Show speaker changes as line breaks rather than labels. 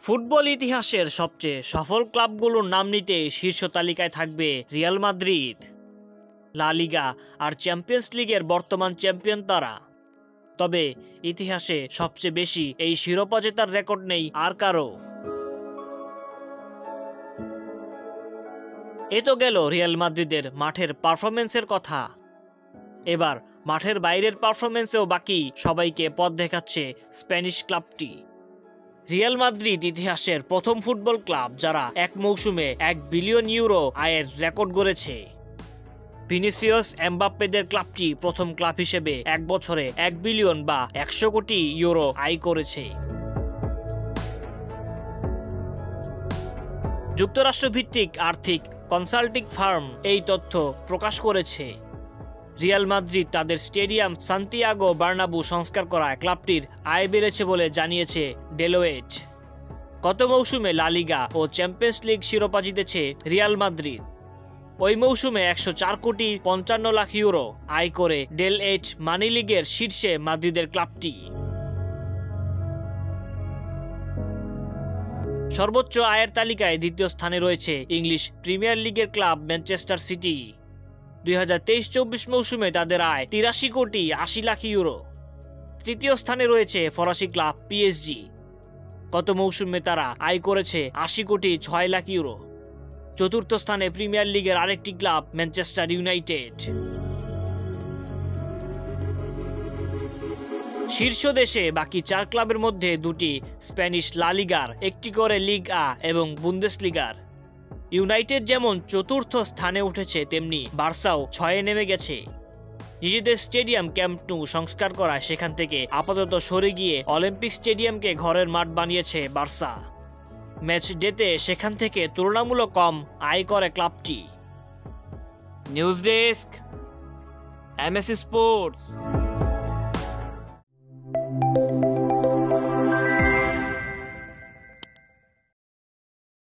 Football ইতিহাসের সবচেয়ে সফল ক্লাবগুলোর নাম নিতে শীর্ষ তালিকায় থাকবে রিয়াল মাদ্রিদ। লা লিগা আর চ্যাম্পিয়ন্স লিগের বর্তমান চ্যাম্পিয়ন তারা। তবে ইতিহাসে সবচেয়ে বেশি এই শিরোপা জেতার রেকর্ড নেই আর কারো। এ তো গেল রিয়াল মাদ্রিদের মাঠের পারফরমেন্সের কথা। এবার মাঠের বাইরের পারফরমেন্সেও বাকি সবাইকে পথ দেখাচ্ছে স্প্যানিশ ক্লাবটি। রিয়াল মাদ্রিদ ইতিহাসের প্রথম ফুটবল ক্লাব যারা এক মৌসুমে 1 বিলিয়ন ইউরো আয়ের রেকর্ড গড়েছে। ভিনিসিয়াস এমবাপ্পেদের ক্লাবটি প্রথম ক্লাব হিসেবে এক বছরে 1 বিলিয়ন বা 100 কোটি ইউরো আয় করেছে। যুক্তরাষ্ট্রভিত্তিক আর্থিক কনসাল্টিং ফার্ম এই তথ্য প্রকাশ করেছে। রিয়াল মাদ্রিদ তাদের স্টেডিয়াম সান্তিয়াগো বার্নাবু সংস্কার করায় ক্লাবটির আয় বেড়েছে বলে জানিয়েছে ডেলোয়েট। গত মৌসুমে লা লিগা ও চ্যাম্পিয়ন্স লিগ শিরোপা জিতেছে রিয়াল মাদ্রিদ। ওই মৌসুমে 104 কোটি 55 লাখ ইউরো আয় করে ডেলএইচ মানি লিগের শীর্ষে মাদ্রিদের ক্লাবটি। সর্বোচ্চ আয়ের তালিকায় দ্বিতীয় স্থানে রয়েছে ইংলিশ প্রিমিয়ার লিগের ক্লাব ম্যানচেস্টার সিটি। 2023-24 মৌসুমে তাদের আয় 83 কোটি 80 লাখ ইউরো। তৃতীয় স্থানে রয়েছে ফরাসি ক্লাব পিএসজি। গত মৌসুমে তারা আয় করেছে 80 কোটি 6 লাখ ইউরো। চতুর্থ স্থানে প্রিমিয়ার লিগের আরেকটি ক্লাব ম্যানচেস্টার ইউনাইটেড। শীর্ষ দেশে বাকি 4 ক্লাবের মধ্যে দুটি স্প্যানিশ লা লিগার, একটি করে লিগ আ এবং বুন্দেসলিগার। ইউনাইটেড যেমন চতুর্থ স্থানে উঠেছে, তেমনি বার্সাও 6-এ নেমে গেছে। নিজেদের স্টেডিয়াম ক্যাম্প নু সংস্কার করায় সেখান থেকে আপাতত সরে গিয়ে অলিম্পিক স্টেডিয়ামকে ঘরের মাঠ বানিয়েছে বার্সা। ম্যাচ ডেতে সেখান থেকে তুলনামূলক কম আয় করে ক্লাবটি। News desk, MAC sports.